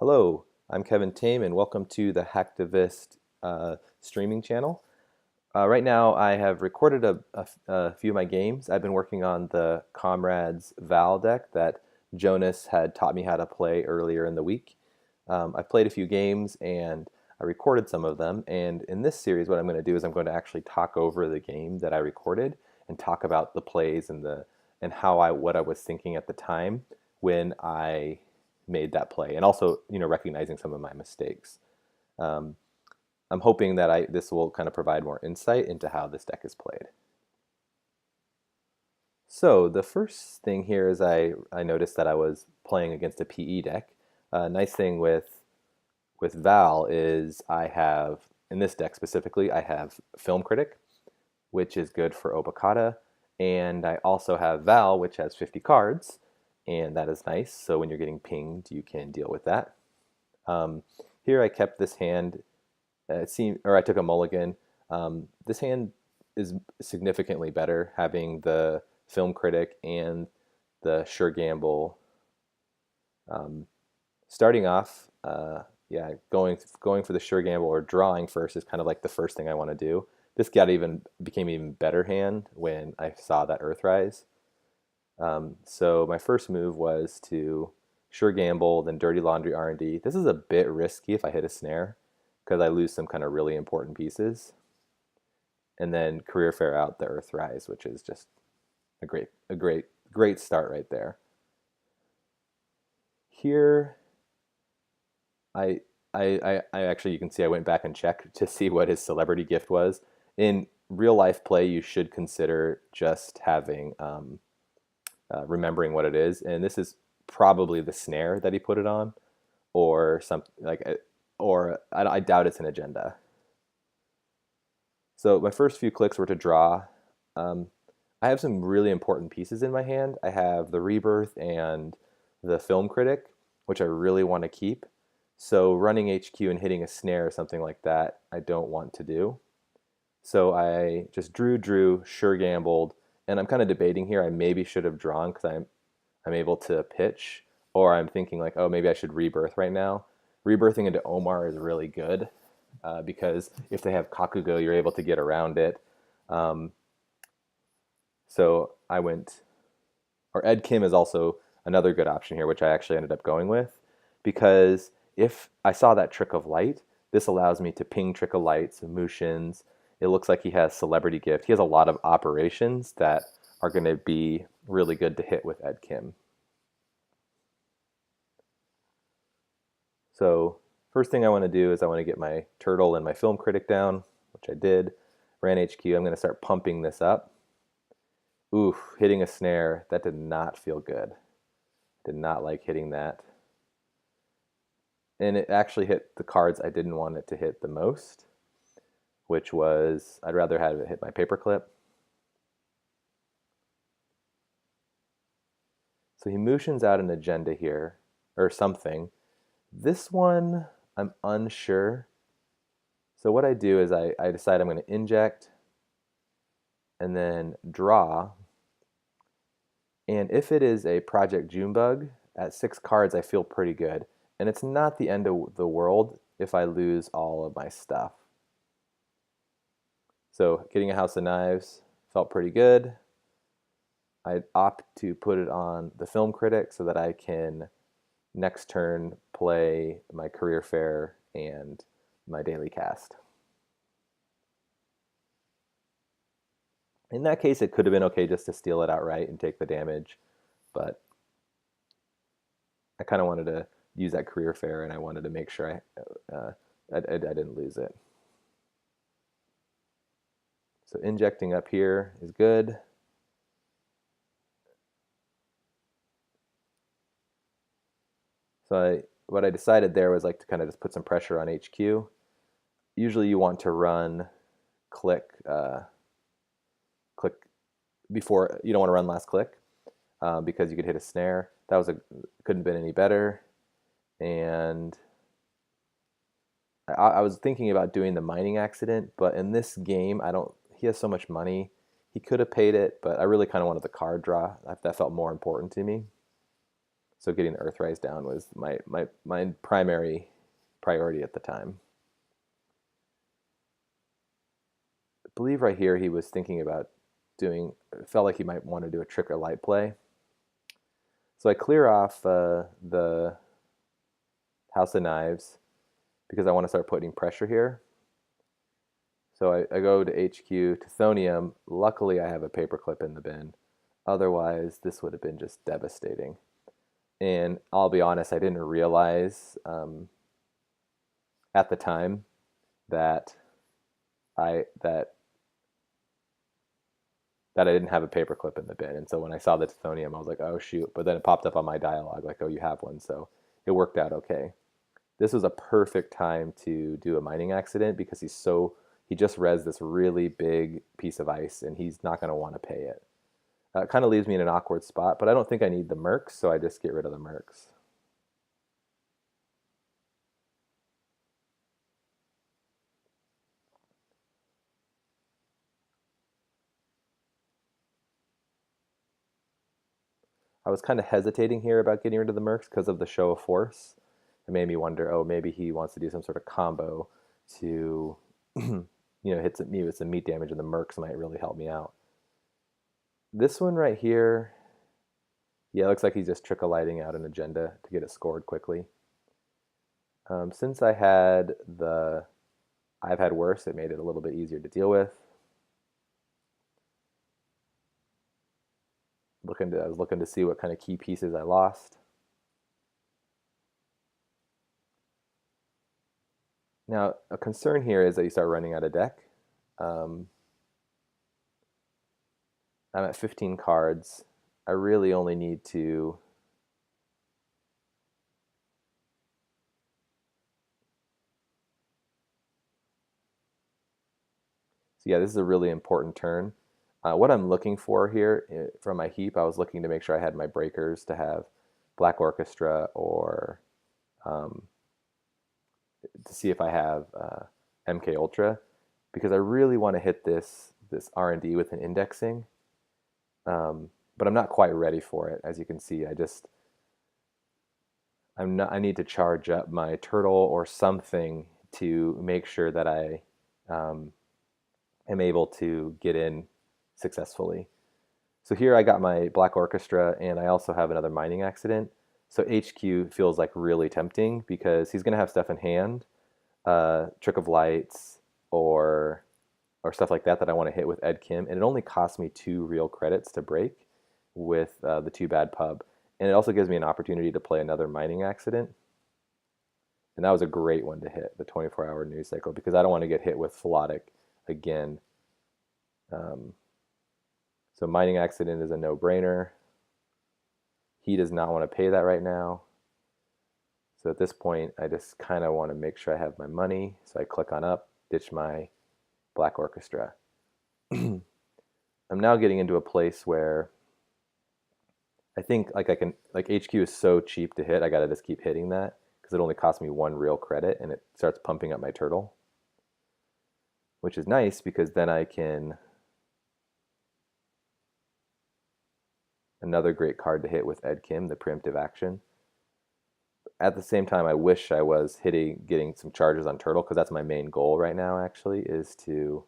Hello, I'm Kevin Tame, and welcome to the Hacktivist streaming channel. Right now, I have recorded a few of my games. I've been working on the Comrades Val deck that Jonas had taught me how to play earlier in the week. I've played a few games and I recorded some of them. And in this series, what I'm going to do is I'm going to actually talk over the game that I recorded and talk about the plays and what I was thinking at the time when I made that play, and also recognizing some of my mistakes. Um, I'm hoping that this will kind of provide more insight into how this deck is played. So the first thing here is I noticed that I was playing against a PE deck. Nice thing with Val is I have, in this deck specifically, I have Film Critic, which is good for Obokata, and I also have Val, which has 50 cards, and that is nice. So when you're getting pinged, you can deal with that. Um, Here I kept this hand. I took a mulligan. This hand is significantly better, having the Film Critic and the Sure Gamble. Um, Starting off, yeah, going for the Sure Gamble or drawing first is kind of like the first thing I want to do. This became even better hand when I saw that Earthrise. So my first move was to Sure Gamble, then Dirty Laundry R&D. This is a bit risky if I hit a snare because I lose some kind of really important pieces. And then Career Fair out the Earthrise, which is just great start right there. Here, I, I actually, you can see I went back and checked to see what his celebrity gift was. In real life play, you should consider just having remembering what it is, and this is probably the snare that he put it on, or something like, or I doubt it's an agenda. So my first few clicks were to draw. Um, I have some really important pieces in my hand. I have the Rebirth and the Film Critic, which I really want to keep. So running HQ and hitting a snare or something like that, I don't want to do. So I just drew, sure gambled, and I'm kind of debating here. I maybe should have drawn because I'm able to pitch, or I'm thinking like, oh, maybe I should rebirth right now. Rebirthing into Omar is really good because if they have Kakugo, you're able to get around it. Um, so I went, or Ed Kim is also another good option here, which I actually ended up going with because if I saw that Trick of Light, this allows me to ping Trick of Lights, Mushins. It looks like he has Celebrity Gift. He has a lot of operations that are going to be really good to hit with Ed Kim. So first thing I want to do is I want to get my turtle and my Film Critic down, which I did. Ran HQ. I'm going to start pumping this up. Oof, hitting a snare. That did not feel good. Did not like hitting that. And it actually hit the cards I didn't want it to hit the most, which was I'd rather have it hit my paperclip. So he motions out an agenda here, or something. This one, I'm unsure. So what I do is I decide I'm going to inject and then draw. And if it is a Project Junebug, at 6 cards, I feel pretty good. And it's not the end of the world if I lose all of my stuff. So getting a House of Knives felt pretty good. I'd opt to put it on the Film Critic so that I can next turn play my Career Fair and my Daily Cast. In that case, it could have been okay just to steal it outright and take the damage, but I kind of wanted to use that Career Fair and I wanted to make sure I didn't lose it. So injecting up here is good. So what I decided there was like to kind of just put some pressure on HQ. Usually you want to run click click before, you don't want to run last click because you could hit a snare. That was couldn't have been any better. And I was thinking about doing the mining accident, but in this game, he has so much money. He could have paid it, but I really kind of wanted the card draw. That felt more important to me. So getting the Earthrise down was my primary priority at the time. I believe right here he was thinking about doing, it felt like he might want to do a trick or light play. So I clear off the House of Knives because I want to start putting pressure here. So I go to HQ, Tithonium. Luckily, I have a paperclip in the bin. Otherwise, this would have been just devastating. And I'll be honest, I didn't realize at the time that I that that I didn't have a paperclip in the bin. And so when I saw the Tithonium, I was like, oh shoot. But then it popped up on my dialogue like, oh, you have one. So it worked out okay. This was a perfect time to do a mining accident because he just res this really big piece of ice and he's not going to want to pay it. It kind of leaves me in an awkward spot, but I don't think I need the mercs, so I just get rid of the mercs. I was kind of hesitating here about getting rid of the mercs because of the show of force. It made me wonder, oh, maybe he wants to do some sort of combo to, hit me with some meat damage, and the mercs might really help me out. This one right here, yeah, it looks like he's just trickle lighting out an agenda to get it scored quickly. Since I've had worse, it made it a little bit easier to deal with. I was looking to see what kind of key pieces I lost. Now, a concern here is that you start running out of deck. I'm at 15 cards. I really only need to So yeah, this is a really important turn. What I'm looking for here from my heap, I was looking to make sure I had my breakers to have Black Orchestra or um, to see if I have MK Ultra, because I really want to hit this R&D with an indexing, but I'm not quite ready for it. As you can see, I need to charge up my turtle or something to make sure that I am able to get in successfully. So here I got my Black Orchestra, and I also have another mining accident. So HQ feels like really tempting because he's going to have stuff in hand, Trick of Lights or stuff like that I want to hit with Ed Kim, and it only costs me 2 real credits to break with the 2 bad pub, and it also gives me an opportunity to play another mining accident. And that was a great one to hit, the 24-hour news cycle, because I don't want to get hit with Philotic again. So mining accident is a no-brainer. He does not want to pay that right now. So at this point, I just kind of want to make sure I have my money. So I click on up, ditch my Black Orchestra. I'm now getting into a place where I think HQ is so cheap to hit, I gotta just keep hitting that because it only costs me 1 real credit and it starts pumping up my turtle, which is nice because then I can, another great card to hit with Ed Kim, the preemptive action. At the same time, I wish I was getting some charges on turtle, because that's my main goal right now. Actually, is to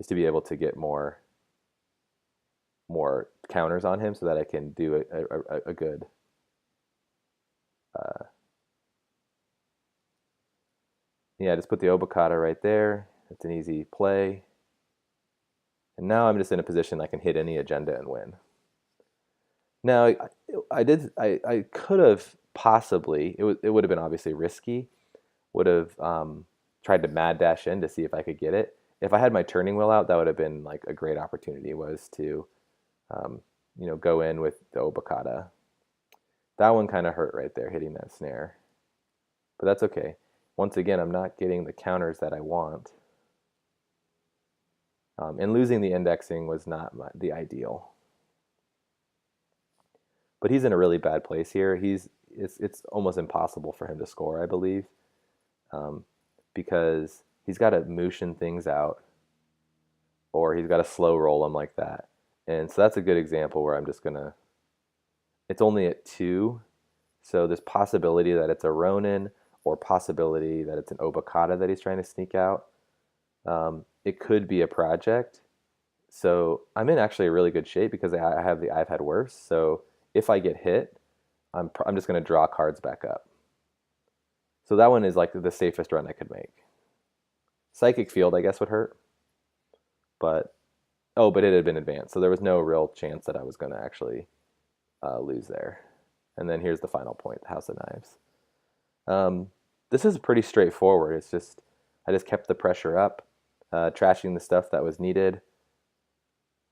be able to get more counters on him, so that I can do a good. Yeah, just put the Obokata right there. It's an easy play. And now I'm just in a position I can hit any agenda and win. Now, I could have possibly, it would have been obviously risky, would have tried to mad dash in to see if I could get it. If I had my turning wheel out, that would have been like a great opportunity, was to, go in with the Obokata. That one kind of hurt right there, hitting that snare. But that's okay. Once again, I'm not getting the counters that I want. And losing the indexing was not the ideal. But he's in a really bad place here. It's almost impossible for him to score, I believe, because he's got to motion things out, or he's got to slow roll them like that. And so that's a good example where I'm just gonna It's only at 2, so there's possibility that it's a Ronin or possibility that it's an Obokata that he's trying to sneak out. It could be a project. So I'm in actually a really good shape because I have the I've had worse. So if I get hit, I'm just going to draw cards back up. So that one is like the safest run I could make. Psychic Field, I guess, would hurt, but but it had been advanced, so there was no real chance that I was going to actually lose there. And then here's the final point, the House of Knives. This is pretty straightforward. It's just I just kept the pressure up, trashing the stuff that was needed.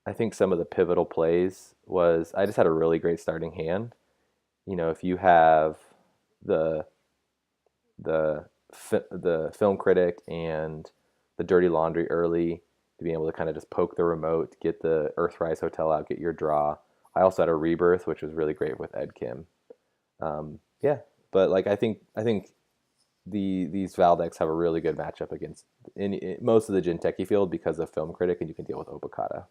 I think some of the pivotal plays was I just had a really great starting hand. You know, if you have the the film critic and the dirty laundry early to be able to kind of just poke the remote, get the Earthrise Hotel out, get your draw. I also had a rebirth, which was really great with Ed Kim. Yeah, but like I think these Val decks have a really good matchup against most of the Jinteki field because of film critic, and you can deal with Obokata.